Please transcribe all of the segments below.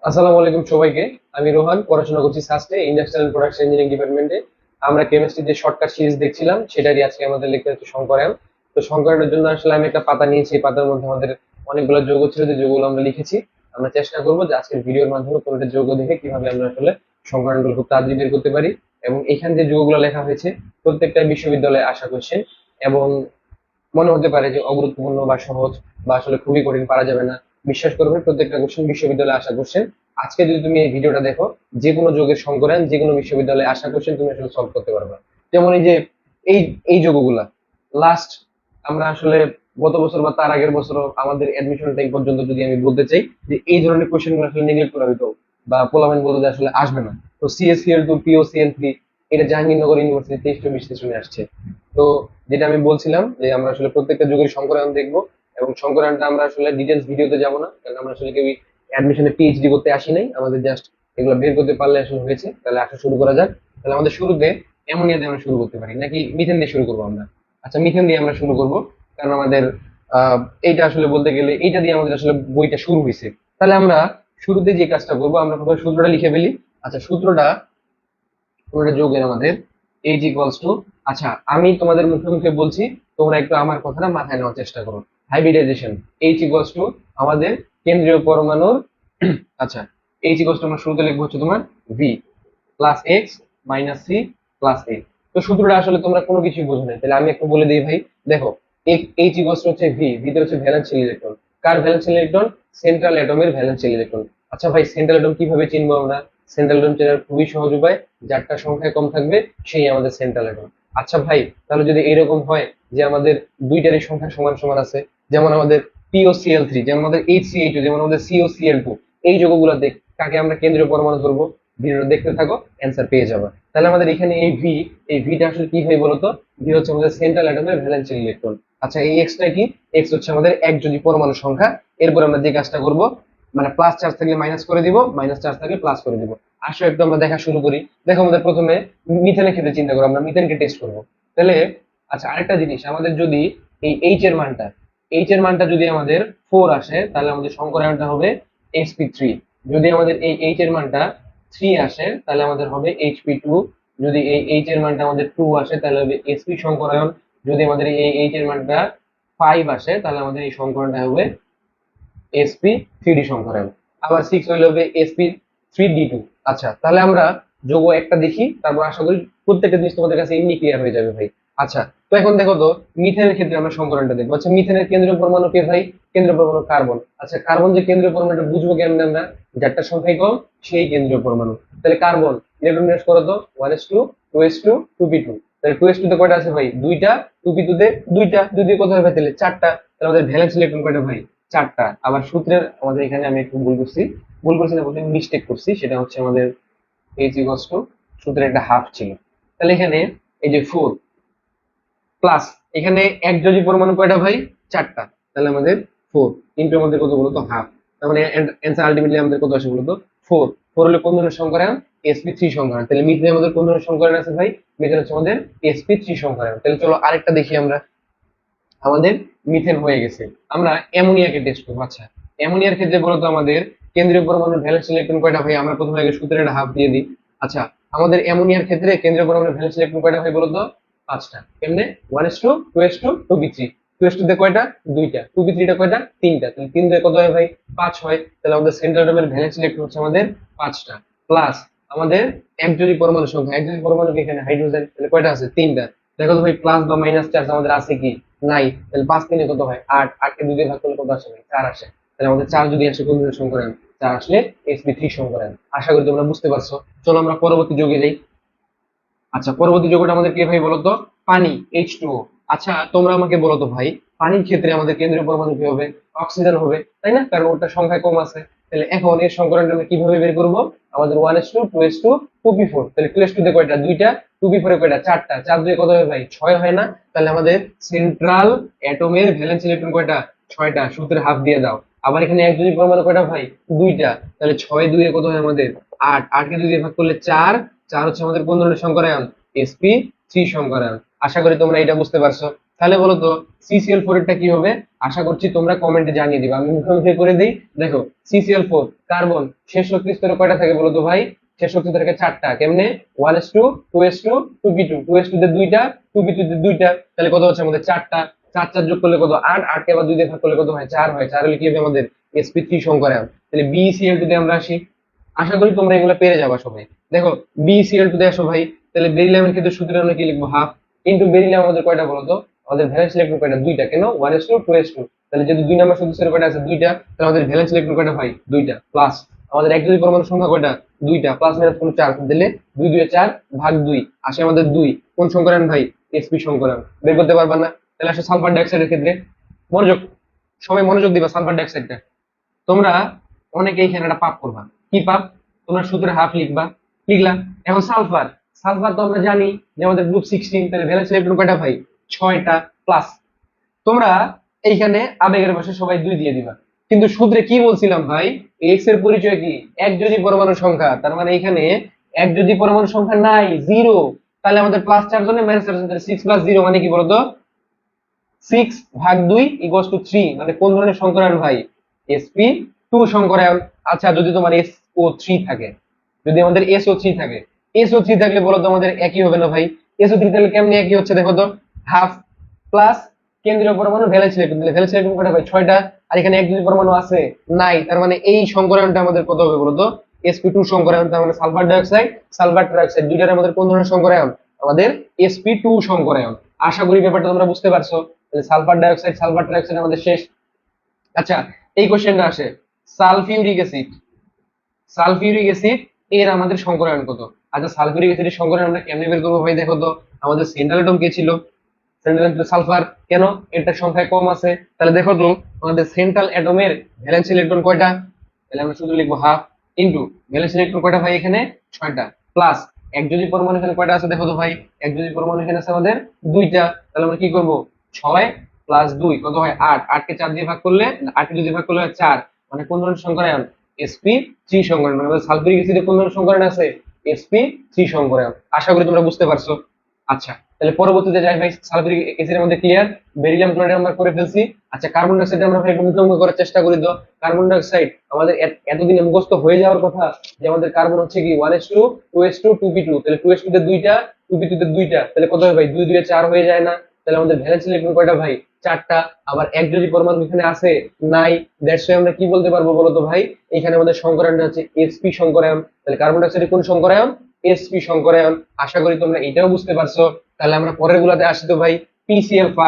আসসালামু আলাইকুম সবাইকে। আমি রোহান, পড়াশোনা করছি সাস্টে ইন্ডাস্ট্রিয়াল প্রোডাকশন ইঞ্জিনিয়ারিং ডিপার্টমেন্টে। আমরা কেমিস্ট্রি যে শর্টকাট সিরিজ দেখছিলাম সেটারই আজকে আমাদের লেকচার হচ্ছে সংকরায়ন। তো সংকরায়নের জন্য আসলে আমি একটা পাতা নিয়েছি, এই পাতার মধ্যে আমাদের অনেকগুলো যৌগ ছিল, যে যৌগগুলো আমরা লিখেছি। আমরা চেষ্টা করবো যে আজকের ভিডিওর মাধ্যমে কোনটা যৌগ দেখে কিভাবে আমরা আসলে সংকরায়নগুলো খুব তাড়াতাড়ি বের করতে পারি। এবং এখানে যে যৌগগুলো লেখা হয়েছে প্রত্যেকটা বিশ্ববিদ্যালয়ে আসা কোশ্চেন, এবং মনে হতে পারে যে অগুরুত্বপূর্ণ বা সহজ বা আসলে খুবই কঠিন, পারা যাবে না। বিশ্বাস করবে, প্রত্যেকটা কোশ্চেন বিশ্ববিদ্যালয়ে আসা কোশ্চেন। আজকে যদি তুমি এই ভিডিওটা দেখো, যে কোনো যৌগের সংকরায়ন যে কোনো বিশ্ববিদ্যালয়ে আসা কোশ্চেন তুমি আসলে সলভ করতে পারবে। যেমন এই যে এই এই যৌগগুলা লাস্ট আমরা আসলে গত বছর বা তার আগের বছর আমাদের অ্যাডমিশন টাইম পর্যন্ত যদি আমি বলতে চাই যে এই ধরনের কোশ্চেন গুলো আসলে নেগলেক্ট করা হইতো বা পোলামেন বলতে যে আসলে আসবে না। তো সিএসসিএল2 পিওসিএল3 এটা জাহাঙ্গীরনগর ইউনিভার্সিটি 23-24 সেশনে আসছে। তো যেটা আমি বলছিলাম যে আমরা আসলে প্রত্যেকটা যুগের সংকরায়ন দেখবো, এবং সংকরায়নটা আমরা আসলে ডিটেলস ভিডিওতে যাবো না, কারণ আমরা আসলে কেউ অ্যাডমিশনে পিএইচডি করতে আসি নাই, আমাদের জাস্ট এগুলো বের করতে পারলে আসলে হয়েছে। তাহলে আসা শুরু করা যাক। তাহলে আমাদের শুরুতে অ্যামোনিয়া দিয়ে আমরা শুরু করতে পারি, নাকি মিথেন দিয়ে শুরু করবো আমরা? আচ্ছা, মিথেন দিয়ে আমরা শুরু করবো, কারণ আমাদের এইটা আসলে বলতে গেলে এইটা দিয়ে আমাদের আসলে বইটা শুরু হয়েছে। তাহলে আমরা শুরুতে যে কাজটা করবো, আমরা প্রথমে সূত্রটা লিখে ফেলি। আচ্ছা, সূত্রটা পুরোটা যোগের আমাদের এইচ ইকুয়ালস টু, আচ্ছা আমি তোমাদের মুখে মুখে বলছি, তোমরা একটু আমার কথাটা মাথায় নেওয়ার চেষ্টা করো। হাইব্রিডাইজেশন এইচ ইকুয়ালস টু আমাদের কেন্দ্রীয় পরমাণুর আচ্ছা, এইচ ইকুয়ালস টু আমরা শুরুতে লিখবো হচ্ছে তোমার V plus X minus C plus A. তো সূত্রটা আসলে তোমরা কোনো কিছু বুঝো না, তাহলে আমি একটু বলে দিই ভাই। দেখো, এইচ ইকুয়ালস টু হচ্ছে ভি, ভিতে হচ্ছে ভ্যালেন্সিয়াল ইলেকট্রন। কার ভ্যালেন্সিয়াল ইলেকট্রন? সেন্ট্রাল অ্যাটমের ভ্যালেন্সিয়াল ইলেকট্রন। আচ্ছা ভাই, সেন্ট্রাল অ্যাটম কিভাবে চিনবো আমরা? সেন্ট্রাল অ্যাটম চেনার খুবই সহজ উপায়, যারটা সংখ্যায় কম থাকবে সেই আমাদের সেন্ট্রাল অ্যাটম। আচ্ছা ভাই, তাহলে যদি এরকম হয় যে আমাদের দুইটারই সংখ্যা সমান সমান আছে, যেমন আমাদের পিওসিএল3, যেমন আমাদের এইচ যেমন আমাদের সিওসিএল2, এই যৌগগুলো দেখ কাকে আমরা কেন্দ্রীয় পরমাণু ধরবো? ভিডিওটা দেখতে থাকো, অ্যান্সার পেয়ে যাবে। তাহলে আমাদের এখানে এই ভিটা আসলে কি হয় বলতো? ভি হচ্ছে আমাদের সেন্ট্রাল অ্যাটমের ভ্যালেন্সিয়াল ইলেকট্রন। আচ্ছা, এই এক্সটা কি? এক্স হচ্ছে আমাদের একযোজী পরমাণু সংখ্যা। এরপর আমরা যে কাজটা করব, মানে প্লাস চার্জ থাকলে মাইনাস করে দিব, মাইনাস চার্জ থাকলে প্লাস করে দিব। আসো একটু আমরা দেখা শুরু করি। দেখো, আমাদের প্রথমে মিথেনের ক্ষেত্রে চিন্তা করো, আমরা মিথেনকে টেস্ট করবো। তাহলে আচ্ছা, আরেকটা জিনিস, আমাদের যদি এই এইচ এর মানটা যদি আমাদের 4 আসে, তাহলে আমাদের সংকরায়নটা হবে sp3। যদি আমাদের এই এইচ এর মানটা 3 আসে, তাহলে আমাদের হবে hp2। যদি এই এইচ এর মানটা আমাদের 2 আসে, তাহলে হবে sp সংকরায়ন। যদি আমাদের এই এইচ এর মানটা 5 আসে, তাহলে আমাদের এই সংকরণটা হবে sp3d সংকরায়ন। আবার 6 হইলে হবে sp3d2। আচ্ছা, তাহলে আমরা যোগ একটা দেখি, তারপর আশা করি প্রত্যেকটা জিনিস তোমাদের কাছে এমনি ক্লিয়ার হয়ে যাবে ভাই। আচ্ছা, তো এখন দেখো তো, মিথেনের ক্ষেত্রে আমরা সংকরণটা দেখবো। আচ্ছা, মিথেনের কেন্দ্রীয় পরমাণু কে ভাই? কেন্দ্রীয় পরমাণু কার্বন। আচ্ছা, কার্বন যে কেন্দ্রীয় পরমাণুটা বুঝবো কেমনে আমরা? যারটা সংখ্যায় কম সেই কেন্দ্রীয় পরমাণু। তাহলে কার্বন ইলেকট্রন বিন্যাস করো তো, 1s2 2s2 2p2। তাহলে 2s2 তে কয়টা আছে ভাই? দুইটা। 2p2 তে দুইটা। দুই দিয়ে কত হবে তাহলে? চারটা। তাহলে আমাদের ভ্যালেন্স ইলেকট্রন কয়টা ভাই? চারটা। আবার সূত্রের আমাদের এখানে আমি একটু ভুল করছি না বলতে মিস্টেক করছি, সেটা হচ্ছে আমাদের এইচ ইকুয়ালস টু সূত্রের একটা হাফ ছিল। তাহলে এখানে এই যে 4 প্লাস এখানে এক যোজি পরমাণু কয়টা ভাই? চারটা। তাহলে আমাদের 4 ইনটু আমাদের কত বলতো? হাফ। তার মানে অ্যান্সার আলটিমেটলি আমাদের কত আসে বলতো? 4। 4 হলে কোন ধরনের সংকরায়ন? sp3 সংকরায়ন। তাহলে মিথেনে আমাদের কোন ধরনের সংকরায়ন আছে ভাই? মিথেন হচ্ছে আমাদের sp3 সংকরায়ন। তাহলে চলো আরেকটা দেখি আমরা। আমাদের মিথেন হয়ে গেছে, আমরা অ্যামোনিয়াকে টেস্ট করবো। আচ্ছা, অ্যামোনিয়ার ক্ষেত্রে বলতো আমাদের কেন্দ্রীয় পরমাণুর ভ্যালেন্স ইলেকট্রন কয়টা ভাই? আমরা প্রথমে আগে সূত্রের একটা হাফ দিয়ে দিই। আচ্ছা, আমাদের অ্যামোনিয়ার ক্ষেত্রে কেন্দ্রীয় পরমাণুর ভ্যালেন্স ইলেকট্রন কয়টা ভাই বলতো? পাঁচটা। কেমনে? 1s2 2s2 2p3। 2s2 তে কয়টা? দুইটা। 2p3 টা কয়টা? তিনটা। তাহলে 3 দিয়ে কত হয় ভাই? 5 হয়। তাহলে আমাদের সেন্ট্রাল অ্যাটমের ভ্যালেন্স ইলেকট্রন হচ্ছে আমাদের পাঁচটা। প্লাস আমাদের একজোড়ি পরমাণু সংখ্যা, একজোড়ি পরমাণু কি এখানে হাইড্রোজেন, তাহলে কয়টা আছে? তিনটা। দেখো তো ভাই, প্লাস বা মাইনাস চার্জ আমাদের আছে কি? নাই। তাহলে 5 তিনে কত হয়? 8। 8 কে 2 দিয়ে ভাগ করলে কত আসে ভাই? 4 আসে। তাহলে আমাদের 4 যদি আসে কোন ধরনের সংকরায়ন? 4 আসলে sp3 সংকরায়ন। আশা করি তোমরা বুঝতে পারছো। চলো আমরা পরবর্তী যোগে যাই। আচ্ছা, পরবর্তী যৌগটা আমাদের কে ভাই বলতো? পানি, H2O। আচ্ছা, তোমরা আমাকে বলো তো ভাই, পানির ক্ষেত্রে আমাদের কেন্দ্রীয় পরমাণু কি হবে? অক্সিজেন হবে, তাই না? কারণ ওটার সংখ্যায় কম আছে। তাহলে এখন এর সংকরণটা আমরা কিভাবে বের করবো? আমাদের 1s2 2s2 2p4। তাহলে 2s2 তে কয়টা? দুইটা। 2p4 এ কয়টা? চারটা। 4 দিয়ে কত হয় ভাই? 6 হয় না? তাহলে আমাদের সেন্ট্রাল অ্যাটমের ভ্যালেন্স ইলেকট্রন কয়টা? 6টা। সূত্রের হাফ দিয়ে দাও। আবার এখানে একজনই পরমাণু কয়টা ভাই? দুইটা। তাহলে 6 2 এ কত হয় আমাদের? 8। 8 কে 2 দিয়ে ভাগ করলে 4। 4 হচ্ছে আমাদের কোন ধরনের সংকরায়ন? sp3 সংকরায়ন। আশা করি তোমরা এটা বুঝতে পারছো। তাহলে বলো তো CCl4 এরটা কি হবে? আশা করছি তোমরা কমেন্টে জানিয়ে দিবা, আমি মুখে মুখে করে দিই। দেখো CCl4 কার্বন শেষ শক্তি স্তরে কয়টা থাকে বলো তো ভাই? শেষ শক্তি থাকে 4টা। কেমনে? 1s2 2s2 2p2, 2s2 তে 2টা, 2p2 তে 2টা, তাহলে কত হচ্ছে আমাদের 4টা। 4 4 যোগ করলে কত? 8, 8 কে আবার 2 দিয়ে ভাগ করলে কত হয়? 4 হয়। 4 হলে কি হবে আমাদের? sp3 সংকরায়ন। তাহলে BeCl2 তে আমরা আসি। আশা করি তোমরা এগুলো পেরে যাবা সবাই। দেখো BeCl2 তে আসো ভাই, তাহলে বেরিলিয়ামের ক্ষেত্রে সূত্রে আমরা কি লিখবো? হাফ ইন্টু বেরিলিয়াম আমাদের কয়টা বলো তো? আমাদের ভ্যালেন্স ইলেকট্রন কয়টা? 2টা। কেন? 1s2 2s2। তাহলে যেহেতু 2 নাম্বার সদস্যের কয়টা আছে? 2টা, তাহলে আমাদের ভ্যালেন্স ইলেকট্রন কয়টা ভাই? 2টা। প্লাস আমাদের একযোজী পরমাণু সংখ্যা কয়টা? 2টা। প্লাস মাইনাস কোন 4 দিলে 2 2 4 ভাগ 2 আসে আমাদের 2। কোন সংকরায়ন ভাই? sp সংকরায়ন। বের করতে পারবা না? তাহলে আসো সালফার ডাইঅক্সাইডের ক্ষেত্রে। মনোযোগ, সবাই মনোযোগ দিবা সালফার ডাইঅক্সাইডটা। তোমরা অনেকে এখানে একটা পাপ করবা। কি পাপ? তোমরা সূত্রে হাফ লিখবা, লিখলা। এখন সালফার, সালফার তো আমরা জানি যে আমাদের গ্রুপ 16, তাহলে ভ্যালেন্স ইলেকট্রন কয়টা ভাই? 6টা। প্লাস তোমরা এইখানে আবেগের বসে সবাই 2 দিয়ে দিবা। কিন্তু সূত্রে কি বলছিলাম ভাই? এক্স এর পরিচয় কি? একযোজী পরমাণু সংখ্যা। তার মানে এখানে একযোজী পরমাণু সংখ্যা নাই, 0। তাহলে আমাদের প্লাস 4 জনে মাইনাস 4 জনে 6 প্লাস 0 মানে কি বলতো? 6 ভাগ 2 ইকুয়ালস টু 3। মানে কোন ধরনের সংকরায়ন ভাই? sp2 সংকরায়ন। আচ্ছা যদি তোমার SO3 থাকে, যদি আমাদের SO3 থাকে, SO3 থাকলে বলো তো আমাদের একই হবে না ভাই? SO3 তাহলে কেমনে একই হচ্ছে দেখো তো? হাফ প্লাস কেন্দ্রীয় পরমাণু ভ্যালেন্স ইলেকট্রন, তাহলে ভ্যালেন্স ইলেকট্রন কয়টা ভাই? 6টা। আর এখানে একযোজী পরমাণু আছে নাই, তার মানে এই সংকরায়নটা আমাদের কত হবে বলো তো? sp2 সংকরায়ন। তার মানে সালফার ডাইঅক্সাইড সালফার ট্রাইঅক্সাইড দুইটার আমাদের কোন ধরনের সংকরায়ন? আমাদের sp2 সংকরায়ন। আশা করি ব্যাপারটা তোমরা বুঝতে পারছো। তাহলে সালফার ডাইঅক্সাইড সালফার ট্রাইঅক্সাইড আমাদের শেষ। আচ্ছা এই কোশ্চেনটা আসে, সালফিউরিক অ্যাসিড, সালফিউরিক অ্যাসিড এর আমাদের সংকরায়ন কত? আচ্ছা সালফিউরিক অ্যাসিডের সংকরায়ন আমরা কেমনে বের করবো ভাই? দেখো তো আমাদের সেন্ট্রাল অ্যাটম কে ছিল? Central atom sulphur. কেন? এটার সংখ্যায় কম আছে। তাহলে দেখো তো আমাদের সেন্ট্রাল অ্যাটমের ভ্যালেন্স ইলেকট্রন কয়টা? তাহলে আমরা শুধু লিখবো হাফ ইনটু ভ্যালেন্স ইলেকট্রন কয়টা ভাই? এখানে 6টা। প্লাস একযোজী পরমাণু এখানে কয়টা আছে দেখো তো ভাই? একযোজী পরমাণু এখানে আছে আমাদের 2টা। তাহলে আমরা কি করব? 6 প্লাস 2 কত হয়? 8। 8 কে 4 দিয়ে ভাগ করলে, 8 কে 2 দিয়ে ভাগ করলে হয় 4। মানে কোন ধরনের সংকরায়ন? sp3 সংকরায়ন। মানে আমাদের সালফিউরিক অ্যাসিডে কোন ধরনের সংকরায়ন আছে? sp3 সংকরায়ন। আশা করি তোমরা বুঝতে পারছো। আচ্ছা তাহলে পরবর্তীতে যাই ভাই, সালফিউরিক অ্যাসিডের মধ্যে ক্লিয়ার। বেরিলিয়াম ক্লোরাইড আমরা করে ফেলছি। আচ্ছা কার্বন ডাই অক্সাইড আমরা একটু মুখোমুখি করার চেষ্টা করি তো। কার্বন ডাই অক্সাইড আমাদের এতদিনে মুখস্থ হয়ে যাওয়ার কথা যে আমাদের কার্বন হচ্ছে কি 1s2 2s2 2p2, তাহলে 2s2 তে 2টা 2p2 তে 2টা, তাহলে কত হয় ভাই? 2 2 4 হয়ে যায় না? তাহলে আমাদের ভ্যালেন্স ইলেকট্রন কয়টা ভাই? 4টা। আবার একযোজী পরমাণু এখানে আছে নাই, দ্যাটস ওয়াই আমরা কি বলতে পারবো বলো তো ভাই? এখানে আমাদের সংকরায়নটা হচ্ছে sp সংকরায়ন। তাহলে কার্বন ডাই অক্সাইডের কোন সংকরায়ন? sp সংকরায়ন। আশা করি তোমরা এটাও বুঝতে পারছো। তাহলে আমরা পরের গুলাতে আসি তো ভাই। PCl5,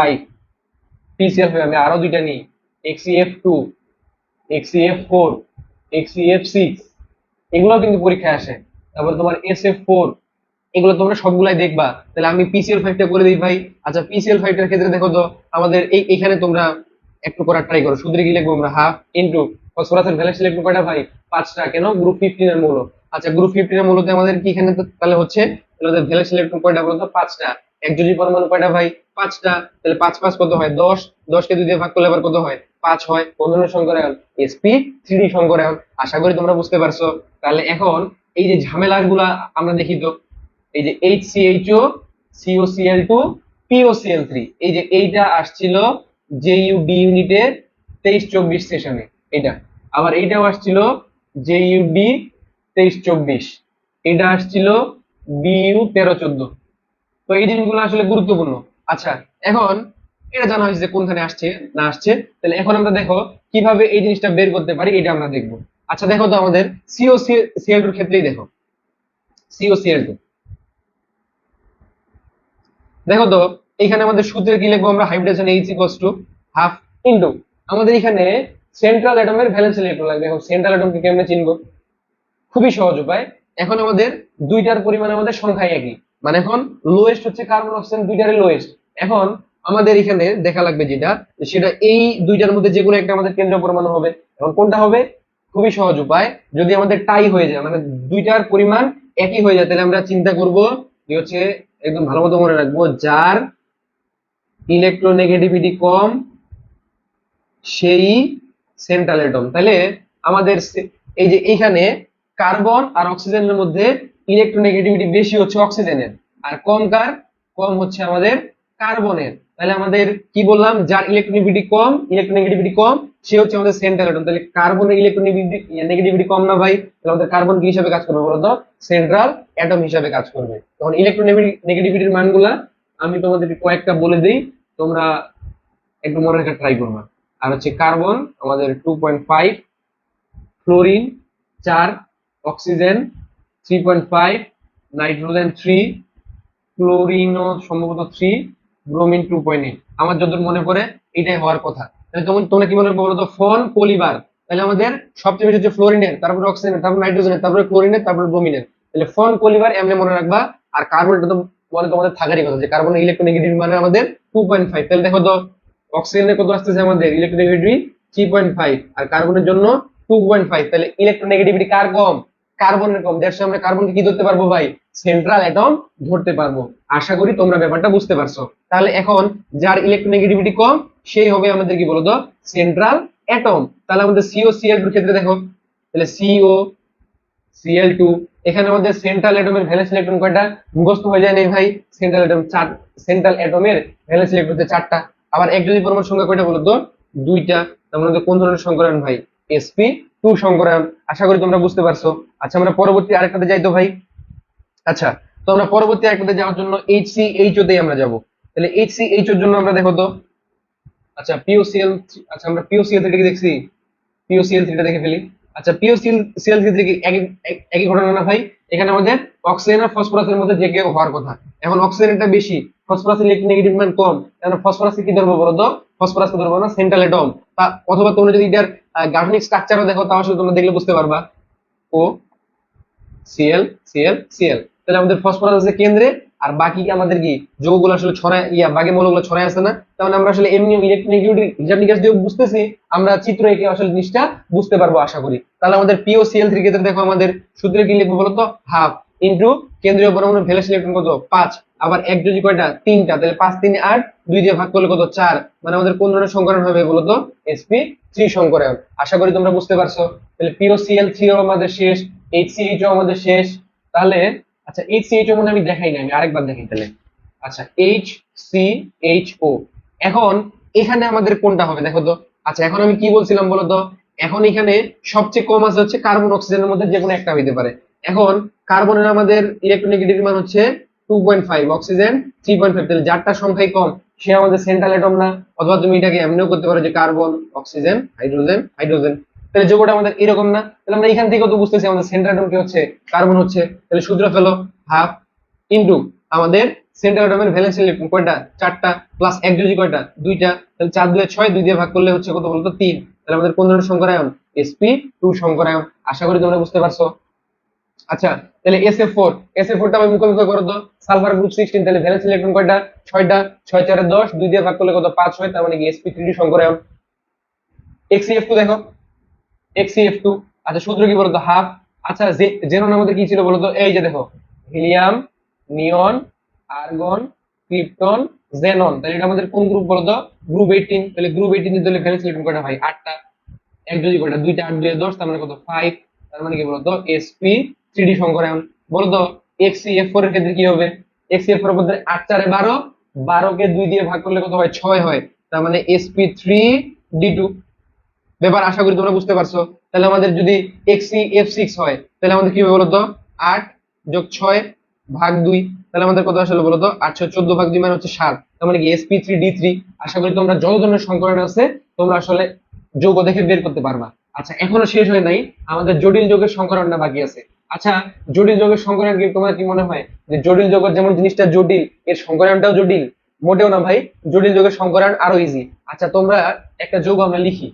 PCl5 আমি আরো 2টা নিই, XeF2, XeF4, XeF6, এগুলো কিন্তু পরীক্ষায় আসে। তারপর তোমার SF4, এগুলো তোমরা সবগুলাই দেখবা। তাহলে আমি PCl5 টা করে দিই ভাই। আচ্ছা PCl5 টার ক্ষেত্রে দেখো তো আমাদের এইখানে তোমরা একটু করার ট্রাই করো। সূত্রে কি লিখবো আমরা? হাফ ইনটু ফসফরাসের ভ্যালেন্স ইলেকট্রন কয়টা ভাই? 5টা। কেন? গ্রুপ 15 এর মৌল। আচ্ছা গ্রুপ 15 এর মৌলতে আমাদের কি এখানে তাহলে হচ্ছে আমাদের ভ্যালেন্স ইলেকট্রন কয়টা বলতো? 5টা। একযোজী পরমাণু কয়টা ভাই? 5টা। তাহলে 5 5 কত হয়? 10। 10 কে 2 দিয়ে ভাগ করলে আবার কত হয়? 5 হয়। কোন ধরনের সংকরায়ন? sp3 সংকরায়ন। আশা করি তোমরা বুঝতে পারছো। তাহলে এখন এই যে ঝামেলার গুলা আমরা দেখি তো, এই যে HCHO COCl2 POCl3, এই যে এইটা আসছিল JUD ইউনিটের 23-24 সেশনে এটা। আবার এইটাও আসছিল JUD 23-24, এটা আসছিল BU 13-14। তো এই জিনিসগুলো আসলে গুরুত্বপূর্ণ। আচ্ছা এখন এটা জানা হয়েছে যে কোনখানে আসছে না আসছে, তাহলে এখন আমরা দেখো কিভাবে এই জিনিসটা বের করতে পারি, এটা আমরা দেখবো। আচ্ছা দেখো তো আমাদের COCl2 এর ক্ষেত্রেই দেখো, COCl2 দেখো তো এখানে আমাদের সূত্রে কি লিখবো আমরা? হাইব্রিডেশন H equals to half into আমাদের এখানে সেন্ট্রাল অ্যাটমের ভ্যালেন্স ইলেকট্রন লাগবে। এখন সেন্ট্রাল অ্যাটমকে কেমনে চিনবো? খুবই সহজ উপায়। এখন আমাদের দুইটার পরিমাণ আমাদের সংখ্যা একই, মানে এখন লোয়েস্ট হচ্ছে কার্বন অক্সিজেন, দুইটারই লোয়েস্ট। এখন আমাদের এখানে দেখা লাগবে যেটা, সেটা এই দুইটার মধ্যে যে কোনো একটা আমাদের কেন্দ্রীয় পরমাণু হবে। এখন কোনটা হবে? খুবই সহজ উপায়, যদি আমাদের টাই হয়ে যায় মানে দুইটার পরিমাণ একই হয়ে যায়, তাহলে আমরা চিন্তা করব যে হচ্ছে একদম ভালো মতো মনে রাখবো, যার ইলেকট্রোনেগেটিভিটি কম সেই সেন্ট্রাল অ্যাটম। তাহলে আমাদের এই যে এইখানে কার্বন আর অক্সিজেনের মধ্যে ইলেকট্রোনেগেটিভিটি বেশি হচ্ছে অক্সিজেনের, আর কম কার? কম হচ্ছে আমাদের কার্বনের, তাহলে আমাদের কি বললাম, যার ইলেকট্রোনেগেটিভিটি কম সে হচ্ছে আমাদের সেন্ট্রাল অ্যাটম। তাহলে কার্বনের ইলেকট্রোনেগেটিভিটি কম না ভাই, তাহলে আমাদের কার্বন কি হিসাবে কাজ করবে বলতো, সেন্ট্রাল অ্যাটম হিসাবে কাজ করবে। তখন ইলেকট্রোনেগেটিভিটির মানগুলা আমি তোমাদের কয়েকটা বলে দিই, তোমরা একটু মনে রাখার ট্রাই করবা। আর হচ্ছে কার্বন আমাদের 2.5, ফ্লোরিন 4, অক্সিজেন 3.5, নাইট্রোজেন 3, ক্লোরিনও সম্ভবত 3, ব্রোমিন 2.8। আমার যতদূর মনে পড়ে এটাই হওয়ার কথা। তাহলে তোমরা কি মনে করবো বলতো, ফন পলিবার, তাহলে আমাদের সবচেয়ে বেশি হচ্ছে ফ্লোরিনের, তারপরে অক্সিজেনের, তারপর নাইট্রোজেনের, তারপরে ক্লোরিনের, তারপরে ব্রোমিনের। তাহলে ফন পলিবার এমনি মনে রাখবা। আর কার্বনটা তো মনে তোমাদের থাকারই কথা, যে কার্বনের ইলেকট্রোনেগেটিভ মানে আমাদের 2.5। তাহলে দেখো তো অক্সিজেনের কত আসতেছে, আমাদের ইলেকট্রোনেগেটিভিটি 3.5, আর কার্বনের জন্য 2.5। তাহলে ইলেকট্রোনেগেটিভিটি কার কম, কার্বনের কম। দ্যাটস আমরা কার্বনকে কি ধরতে পারবো ভাই, সেন্ট্রাল অ্যাটম ধরতে পারবো। আশা করি তোমরা ব্যাপারটা বুঝতে পারছো। তাহলে এখন যার ইলেকট্রোনেগেটিভিটি কম সেই হবে আমাদের কি বলতো, সেন্ট্রাল অ্যাটম। তাহলে আমাদের সিও সিএল2 ক্ষেত্রে দেখো, তাহলে সিও সিএল2, এখানে আমাদের সেন্ট্রাল অ্যাটমের ভ্যালেন্স ইলেকট্রন কয়টা, মুখস্থ হয়ে যায় নেই ভাই, সেন্ট্রাল অ্যাটম 4, সেন্ট্রাল অ্যাটমের ভ্যালেন্স ইলেকট্রন হচ্ছে 4টা। আবার একযোজী পরমাণুর সংখ্যা কয়টা বলতো, 2টা। তার মানে কোন ধরনের সংকরায়ন ভাই, sp2 সংকরায়ন। আশা করি তোমরা বুঝতে পারছো। আচ্ছা আমরা পরবর্তী আরেকটাতে যাই তো ভাই। আচ্ছা, তো আমরা পরবর্তী আরেকটাতে যাওয়ার জন্য HCHO তে আমরা যাব। তাহলে HCHO এর জন্য আমরা দেখো তো, আচ্ছা পিওসিএল, আচ্ছা আমরা পিওসিএল থেকে দেখছি, পিওসিএল3 টা দেখে ফেলি। আচ্ছা পিওসিএল3 থেকে একই ঘটনা না ভাই, এখানে আমাদের অক্সিজেন আর ফসফরাসের মধ্যে যে কেউ হওয়ার কথা। এখন অক্সিজেনটা বেশি, ফসফরাসের ইলেকট্রোনেগেটিভ মান কম, কারণ ফসফরাসকে কি ধরবো বলতো, ফসফরাসকে ধরবো না সেন্ট্রাল অ্যাটম। তা অথবা তোমরা যদি এটার গাঠনিক স্ট্রাকচারও দেখো তাও আসলে তোমরা দেখলে বুঝতে পারবা, ও সিএল সিএল সিএল। তাহলে আমাদের ফসফরাস আছে কেন্দ্রে, আর বাকি আমাদের কি যৌগগুলো আসলে ছড়ায়, বাকি মৌলগুলো ছড়ায় আছে না। তাহলে আমরা আসলে এমনি ইলেকট্রোনেগেটিভিটি হিসাব নিকাশ দিয়ে বুঝতেছি, আমরা চিত্র এঁকে আসলে জিনিসটা বুঝতে পারবো আশা করি। তাহলে আমাদের পিওসিএল3 ক্ষেত্রে দেখো, আমাদের সূত্রে কি লিখবো বলতো, হাফ ইন্টু কেন্দ্রীয় পরমাণুর ভ্যালেন্স ইলেকট্রন কত 5, আবার একযোজী কয়টা 3টা, তাহলে 5 3 8, 2 দিয়ে ভাগ করলে কত 4। মানে আমাদের কোন ধরনের সংকরণ হবে বলতো, sp3 সংকরণ। আশা করি তোমরা বুঝতে পারছো। তাহলে পিওসিএল3 আমাদের শেষ, HCHO আমাদের শেষ। তাহলে আচ্ছা HCHO মনে আমি দেখাই না, আমি আরেকবার দেখাই তাহলে। আচ্ছা HCHO, এখন এখানে আমাদের কোনটা হবে দেখো তো। আচ্ছা এখন আমি কি বলছিলাম বলতো, এখন এখানে সবচেয়ে কম আছে হচ্ছে কার্বন অক্সিজেনের মধ্যে যে কোনো একটা হইতে পারে। এখন কার্বনের আমাদের ইলেকট্রোনেগেটিভ মান হচ্ছে 2.5, অক্সিজেন 3.5। তাহলে যারটা সংখ্যাই কম সে আমাদের সেন্ট্রাল অ্যাটম না। অথবা তুমি এটাকে এমনিও করতে পারো যে কার্বন অক্সিজেন হাইড্রোজেন হাইড্রোজেন। তাহলে যোগটা আমাদের এরকম না, তাহলে আমরা এখান থেকেও তো বুঝতেছি আমাদের সেন্ট্রাল অ্যাটম কি হচ্ছে, কার্বন হচ্ছে। তাহলে সূত্র ফেলো, হাফ ইন্টু আমাদের সেন্ট্রাল অ্যাটমের ভ্যালেন্স ইলেকট্রন কয়টা 4টা, প্লাস একযোজী কয়টা 2টা। তাহলে 4 2 6, 2 দিয়ে ভাগ করলে হচ্ছে কত বলতো 3। তাহলে আমাদের কোন ধরনের সংকরায়ন, sp2 সংকরায়ন। আশা করি তোমরা বুঝতে পারছো। আচ্ছা তাহলে SF4 টা আমি মুখে করো তো, সালফার গ্রুপ 16, তাহলে ভ্যালেন্স ইলেকট্রন কয়টা 6টা, 6 4 10, 2 দিয়ে ভাগ করলে কত 5 হয়, তার মানে কি sp3 সংকরায়ন। HCF2 দেখো, HCF2, আচ্ছা সূত্র কি বলতো, হাফ। আচ্ছা জেনন আমাদের কি ছিল বলতো, এই যে দেখো হিলিয়াম, নিয়ন, আর্গন, ক্রিপ্টন, জেনন। তাহলে এটা আমাদের কোন গ্রুপ বলতো, গ্রুপ 18। তাহলে গ্রুপ 18 এর তাহলে ভ্যালেন্স ইলেকট্রন কয়টা ভাই 8টা, একযোজী কয়টা 2টা, 8 2 10, তার মানে কত 5। তার মানে কি বলতো sp3 সংকরায়ন। বলতো HCF4 এর ক্ষেত্রে কি হবে, HCF4 এর মধ্যে 8 4 12, 12 কে 2 দিয়ে ভাগ করলে কত হয় 6 হয়, তার মানে sp3d2। ব্যাপার আশা করি তোমরা বুঝতে পারছো। তাহলে আমাদের যদি HCF6 হয় তাহলে আমাদের কি হবে বলতো, 8 যোগ 6 ভাগ 2, তাহলে আমাদের কত আসলে বলতো 8 6 14 ভাগ 2 মানে হচ্ছে 7। তার মানে কি sp3d3। আশা করি তোমরা যত ধরনের সংকরণ আছে তোমরা আসলে যৌগ দেখে বের করতে পারবা। আচ্ছা এখনো শেষ হয় নাই, আমাদের জটিল যৌগের সংকরণটা বাকি আছে। আচ্ছা জটিল যৌগের সংকরণ কি তোমার কি মনে হয়, যে জটিল যৌগের যেমন জিনিসটা জটিল, এর সংকরণটাও জটিল? মোটেও না ভাই, জটিল যৌগের সংকরণ আরো ইজি। আচ্ছা তোমরা একটা যৌগ আমরা লিখি,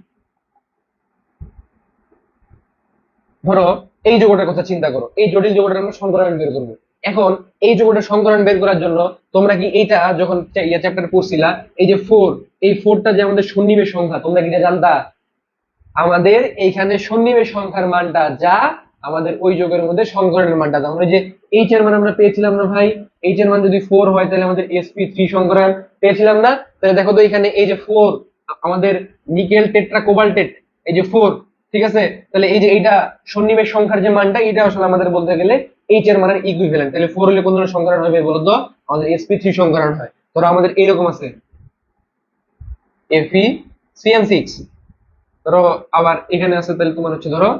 ধরো এই যৌগটার কথা চিন্তা করো, এই জটিল যৌগটার আমরা সংকরণ বের করবো। এখন এই যৌগটার সংকরণ বের করার জন্য তোমরা কি এইটা যখন চ্যাপ্টার পড়ছিলা, এই যে 4, এই 4টা যে আমাদের সন্নিবেশ সংখ্যা, তোমরা কি এটা জানতা? আমাদের এইখানে সন্নিবেশ সংখ্যার মানটা যা আমাদের ওই যৌগের মধ্যে সংকরণের মানটা, তাহলে যে এইচ এর মান আমরা পেয়েছিলাম না ভাই, এইচ এর মান যদি 4 হয় তাহলে আমাদের sp3 সংকরণ পেয়েছিলাম না। তাহলে দেখো তো এখানে এই যে 4, আমাদের নিকেল টেট্রা কোবাল্টেট, এই যে 4, ঠিক আছে। তাহলে এই যে এইটা সন্নিবেশ সংখ্যার যে মানটা, এটা আসলে আমাদের বলতে গেলে এইচ এর মানের ইকুইভ্যালেন্ট। তাহলে 4 হলে কোন ধরনের সংকরণ হবে বলতো, আমাদের sp3 সংকরণ হয়। ধরো আমাদের এইরকম আছে Fe3n6, ধরো আবার এখানে আছে তাহলে তোমার হচ্ছে ধরো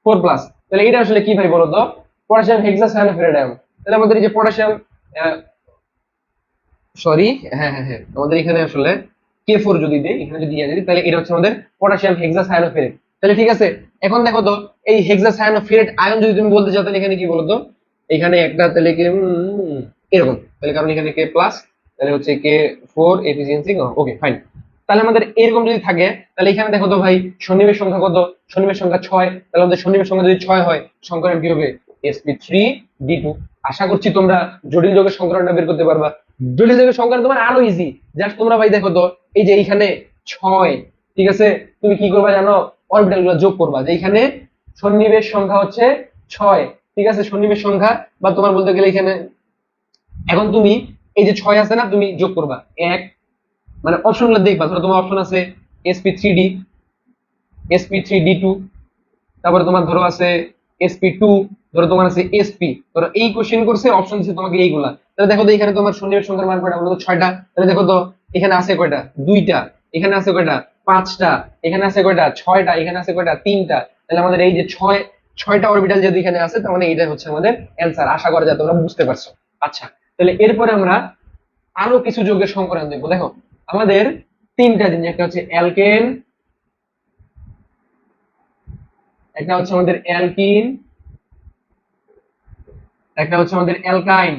4+, তাহলে এটা আসলে কি ভাই বলো তো? Potassium hexacyanoferrate ion. তাহলে আমাদের এই যে পটাশিয়াম, সরি, হ্যাঁ হ্যাঁ হ্যাঁ, আমাদের এখানে আসলে K4 যদি দেই, এখানে যদি দিয়ে দিই, তাহলে এটা হচ্ছে আমাদের পটাশিয়াম হেক্সাসায়ানোফেরেট। তাহলে ঠিক আছে, এখন দেখো তো এই হেক্সাসায়ানোফেরেট আয়ন যদি তুমি বলতে চাও, তাহলে এখানে কি বলতো? এখানে একটা তাহলে কি এরকম, তাহলে কারণ এখানে K+, তাহলে হচ্ছে K4 এফিসিয়েন্সি, ওকে ফাইন। তাহলে আমাদের এরকম যদি থাকে, তাহলে এখানে দেখো তো ভাই সন্নিবেশ সংখ্যা কত? সন্নিবেশ সংখ্যা 6, তাহলে আমাদের সন্নিবেশ সংখ্যা যদি 6 হয়, সংকরণ কি হবে? sp3d2। আশা করছি তোমরা জটিল যৌগের সংকরণটা বের করতে পারবা। জটিল যৌগের সংকরণ তোমার আরো ইজি, জাস্ট তোমরা ভাই দেখো তো, এই যে এইখানে 6, ঠিক আছে, তুমি কি করবা জানো? অরবিটাল গুলো যোগ করবা, যে এখানে সন্নিবেশ সংখ্যা হচ্ছে 6, ঠিক আছে, সন্নিবেশ সংখ্যা, বা তোমার বলতে গেলে এখানে এখন তুমি এই যে 6 আছে না, তুমি যোগ করবা 1, মানে অপশন গুলো দেখবা, ধরো তোমার অপশন আছে sp3d, sp3d2, তারপরে তোমার ধরো আছে sp2, ধরো তোমার আছে sp, ধরো এই কোশ্চেন করছে, অপশন দিচ্ছে তোমাকে এইগুলা। তাহলে দেখো তো এখানে তোমার সন্নিবেশ সংখ্যার মান কয়টা? বলো তো 6টা। তাহলে দেখো তো এখানে আছে কয়টা? 2টা। এখানে আছে কয়টা? 5টা। এখানে আছে কয়টা? 6টা। এখানে আছে কয়টা? 3টা। তাহলে আমাদের এই যে 6টা অরবিটাল যদি এখানে আছে, তার মানে এটা হচ্ছে আমাদের অ্যান্সার। আশা করা যায় তোমরা বুঝতে পারছো। আচ্ছা, তাহলে এরপরে আমরা আরো কিছু যৌগের সংকরণ দেখবো। দেখো আমাদের 3টা জিনিস, একটা হচ্ছে অ্যালকেন, একটা হচ্ছে আমাদের অ্যালকিন, একটা হচ্ছে আমাদের অ্যালকাইন।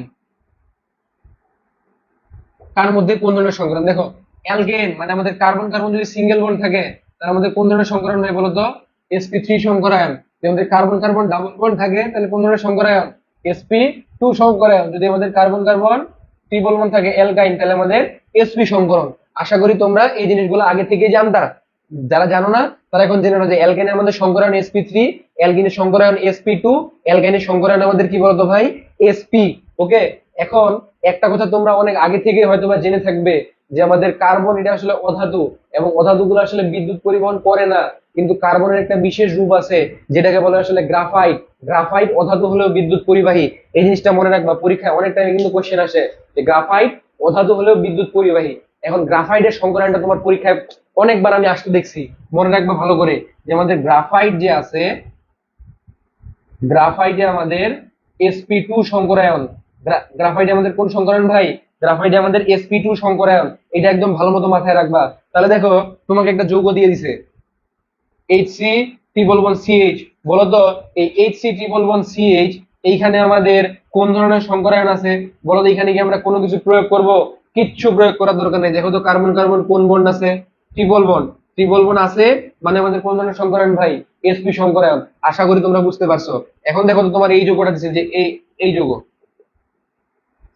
কার মধ্যে কোন ধরনের সংকরণ? দেখো অ্যালকেন মানে আমাদের কার্বন কার্বন যদি সিঙ্গেল বন্ড থাকে, তার মধ্যে কোন ধরনের সংকরণ হয় বলতো? sp3 সংকরায়ন। যদি আমাদের কার্বন কার্বন ডাবল বন্ড থাকে, তাহলে কোন ধরনের সংকরায়ন? sp2 সংকরায়ন। যদি আমাদের কার্বন কার্বন ট্রিপল বন্ড থাকে অ্যালকাইন, তাহলে আমাদের sp সংকরণ। আশা করি তোমরা এই জিনিসগুলো আগে থেকে জানতা। যারা জানো না তারা এখন জেনে নাও যে অ্যালকেনের আমাদের সংকরায়ন sp3, অ্যালকিনের সংকরায়ন sp2, অ্যালকাইনের সংকরায়ন আমাদের কি বলতো ভাই? sp। ওকে, এখন একটা কথা তোমরা অনেক আগে থেকে হয়তো বা জেনে থাকবে, যে আমাদের কার্বন এটা আসলে অধাতু, এবং অধাতুগুলো আসলে বিদ্যুৎ পরিবহন করে না, কিন্তু কার্বনের একটা বিশেষ রূপ আছে যেটাকে বলে আসলে গ্রাফাইট। গ্রাফাইট অধাতু হলেও বিদ্যুৎ পরিবাহী, এই জিনিসটা মনে রাখবা, পরীক্ষায় অনেক টাইমে কিন্তু কোশ্চেন আসে যে গ্রাফাইট অধাতু হলেও বিদ্যুৎ পরিবাহী। এখন গ্রাফাইটের সংকরণটা তোমার পরীক্ষায় অনেকবার আমি আসতে দেখছি, মনে রাখবা ভালো করে, যে আমাদের গ্রাফাইট যে আছে, গ্রাফাইটে আমাদের sp2 সংকরায়ন। গ্রাফাইটে আমাদের কোন সংকরায়ন ভাই? গ্রাফাইটে আমাদের sp2 সংকরায়ন। এটা একদম ভালো মতো মাথায় রাখবা। তাহলে দেখো তোমাকে একটা যৌগ দিয়ে দিছে Hc3+1CH, বলতো এই Hc3+1CH এইখানে আমাদের কোন ধরনের সংকরায়ন আছে? বলো তো, এখানে কি আমরা কোনো কিছু প্রয়োগ করব? কিচ্ছু প্রয়োগ করার দরকার নেই। দেখো তো কার্বন কার্বন কোন বন্ড আছে? Triple bond. ট্রিপল বন্ড আছে মানে আমাদের কোন ধরনের সংকরায়ন ভাই? sp সংকরায়ন। আশা করি তোমরা বুঝতে পারছো। এখন দেখো তো তোমার এই যৌগটা দিচ্ছে, যে এই যৌগ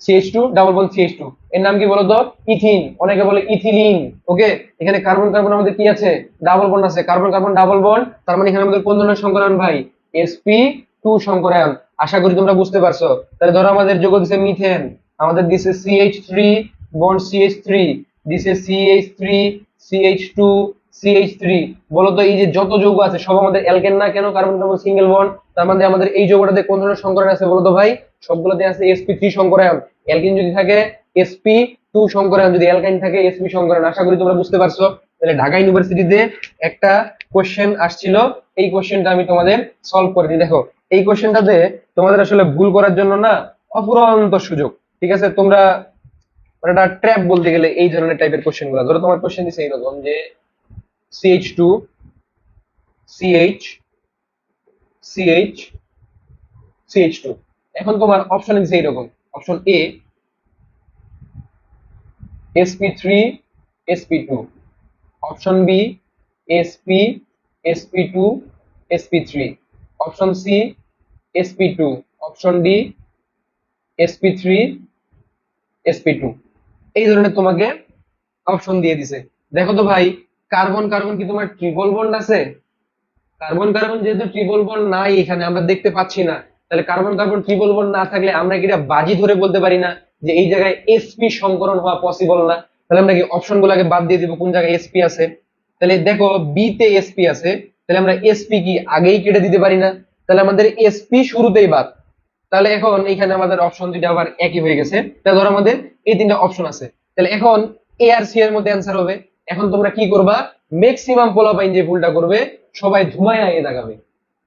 CH2 ডাবল বন্ড CH2, এর নাম কি বলতো? ইথিন, অনেকে বলে ইথিলিন। ওকে, এখানে কার্বন কার্বন আমাদের কি আছে? ডাবল বন্ড আছে, কার্বন কার্বন ডাবল বন্ড, তার মানে এখানে আমাদের কোন ধরনের সংকরায়ন ভাই? sp2 সংকরায়ন। আশা করি তোমরা বুঝতে পারছো। তাহলে ধরো আমাদের যৌগ দিছে মিথেন, আমাদের দিছে CH3 বন্ড CH3, দিছে CH3 CH2 CH3। বলতো এই যে যত যৌগ আছে সব আমাদের অ্যালকেন না কেন? কার্বন কার্বন সিঙ্গেল বন্ড, তার মানে আমাদের এই যৌগটাতে কোন ধরনের সংকরায়ন আছে বলতো ভাই? সবগুলোতে আছে sp3 সংকরায়ন। অ্যালকিন যদি থাকে sp2 সংকরায়ন, যদি অ্যালকাইন থাকে sp সংকরায়ন। আশা করি তোমরা বুঝতে পারছো। তাহলে ঢাকা ইউনিভার্সিটিতে একটা কোশ্চেন আসছিল, এই কোশ্চেনটা আমি তোমাদের সলভ করে দিই। দেখো এই কোশ্চেনটাতে তোমাদের আসলে ভুল করার জন্য না অফুরন্ত সুযোগ, ঠিক আছে? তোমরা একটা ট্র্যাপ বলতে গেলে এই ধরনের টাইপের কোশ্চেন গুলো। ধরো তোমার কোশ্চেন দিচ্ছে এইরকম যে CH2 CH CH CH2, এখন তোমার অপশন দিচ্ছে এইরকম, option A sp3 sp2, option B sp sp2 sp3, option C sp2, option D sp3 sp2। এই ধরনের তোমাকে অপশন দিয়ে দিছে। দেখো তো ভাই, কার্বন কার্বন কি তোমার ট্রিপল বন্ড আছে? কার্বন কার্বন যেহেতু ট্রিপল বন্ড নাই, এখানে আমরা দেখতে পাচ্ছি না, তাহলে কার্বন কার্বন ট্রিপল বন্ড না থাকলে আমরা কি এটা বাজি ধরে বলতে পারি না যে এই জায়গায় sp সংকরণ হওয়া পসিবল না? তাহলে আমরা কি অপশন গুলাকে বাদ দিয়ে দিব কোন জায়গায় sp আছে? তাহলে দেখো বি তে sp আছে, তাহলে আমরা sp কি আগেই কেটে দিতে পারি না? তাহলে আমাদের sp শুরুতেই বাদ, তাহলে এখন এখানে আমাদের অপশন দুইটা আবার একই হয়ে গেছে। তাহলে ধরো আমাদের এই তিনটা অপশন আছে, তাহলে এখন এ আর সি এর মধ্যে অ্যান্সার হবে। এখন তোমরা কি করবা, ম্যাক্সিমাম পোলাপাইন যে ভুলটা করবে, সবাই ধুমায়া এ দাগাবে।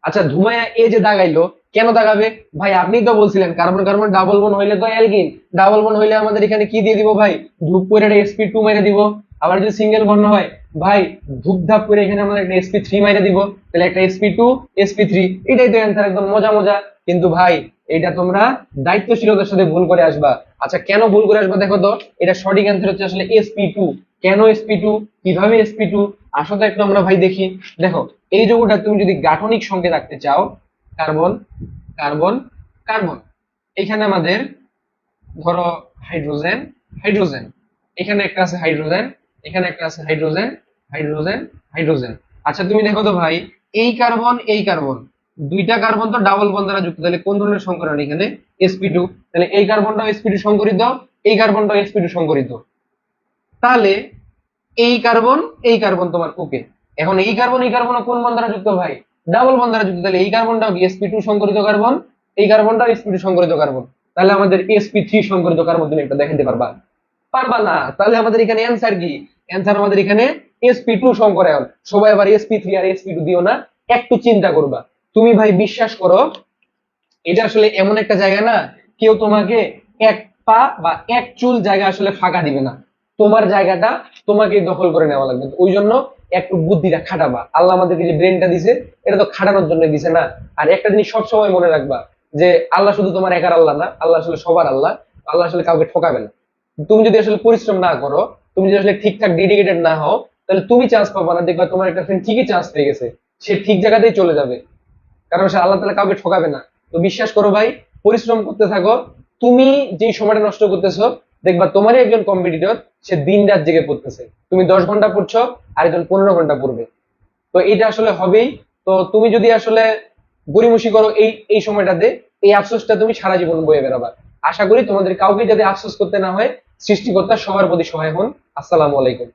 আচ্ছা ধুমায়া এ যে দাগাইলো, কেন দাগাবে ভাই? আপনি তো বলছিলেন কার্বন কার্বন ডাবল বন্ড হইলে তো অ্যালকিন, ডাবল বন্ড হইলে আমাদের এখানে কি দিয়ে দিব ভাই, ধূপ করে একটা sp2 মেরে দিব। আবার যদি সিঙ্গেল বন্ড হয় ভাই, ধূপ ধাপ করে এখানে আমরা একটা sp3 মেরে দিব, তাহলে একটা sp2 sp3, এটাই তো অ্যান্সার, একদম মজা মজা। কিন্তু ভাই এটা তোমরা দায়িত্বশীলতার সাথে ভুল করে আসবা। আচ্ছা কেন ভুল করে আসবা দেখো তো, এটা সঠিক অ্যান্সার হচ্ছে আসলে sp2। কেন sp2, কিভাবে sp2, আসলে একটু আমরা ভাই দেখি। দেখো এই যৌগটা তুমি যদি গাঠনিক সংকেত রাখতে চাও, কার্বন কার্বন কার্বন, এখানে আমাদের ধরো হাইড্রোজেন হাইড্রোজেন, এখানে একটা আছে হাইড্রোজেন, এখানে একটা আছে হাইড্রোজেন হাইড্রোজেন হাইড্রোজেন। আচ্ছা তুমি দেখো তো ভাই, এই কার্বন এই কার্বন, দুইটা কার্বন তো ডাবল বন্ড দ্বারা যুক্ত, তাহলে কোন ধরনের সংকরণ এখানে, sp2। তাহলে এই কার্বনটাও sp2 সংকরিত, এই কার্বনটাও sp2 সংকরিত। তাহলে এই কার্বন তোমার ওকে। এখন এই কার্বন কোন বন্ড দ্বারা যুক্ত ভাই, ডাবল বন্ড দ্বারা যুক্ত, তাহলে এই কার্বনটাও কি sp2 সংকরিত কার্বন, এই কার্বনটাও sp2 সংকরিত কার্বন। তাহলে আমাদের sp3 সংকরিত কার্বন তুমি একটা দেখাতে পারবা? পারবা না। তাহলে আমাদের এখানে অ্যান্সার কি, অ্যান্সার আমাদের এখানে sp2 সংকরায়ন। সবাই আবার sp3 আর sp2 দিও না, একটু চিন্তা করবা। তুমি ভাই বিশ্বাস করো, এটা আসলে এমন একটা জায়গা না, কেউ তোমাকে এক পা বা এক চুল জায়গা আসলে ফাঁকা দিবে না, তোমার জায়গাটা তোমাকে দখল করে নেওয়া লাগবে। ওই জন্য একটু বুদ্ধিটা খাটাবা। আল্লাহ আমাদেরকে যে ব্রেনটা দিছে, এটা তো খাটানোর জন্য দিছে না। আর একটা জিনিস সবসময় মনে রাখবা, যে আল্লাহ শুধু তোমার একার আল্লাহ না, আল্লাহ আসলে সবার আল্লাহ। আল্লাহ আসলে কাউকে ঠকাবে না। তুমি যদি আসলে পরিশ্রম না করো, তুমি যদি আসলে ঠিকঠাক ডেডিকেটেড না হও, তাহলে তুমি চান্স পাবা না। দেখবা তোমার একটা ফ্রেন্ড ঠিকই চান্স পেয়ে গেছে, সে ঠিক জায়গাতেই চলে যাবে, কারণ সে আল্লাহ তাআলা কাউকে ঠকাবে না। তো বিশ্বাস করো ভাই, পরিশ্রম করতে থাকো। তুমি যে সময়টা নষ্ট করতেছো, দেখবা তোমারই একজন কম্পিটিটর, সে দিন রাত জেগে পড়তেছে। তুমি 10 ঘন্টা পড়ছো, আরেকজন 15 ঘন্টা পড়বে। তো এটা আসলে হবেই। তো তুমি যদি আসলে গড়িমসি করো এই এই সময়টাতে, এই আফসোসটা তুমি সারা জীবন বয়ে বেড়াবা। আশা করি তোমাদের কাউকে যাতে আফসোস করতে না হয়, সৃষ্টিকর্তা সবার প্রতি সহায় হন। আসসালামু আলাইকুম।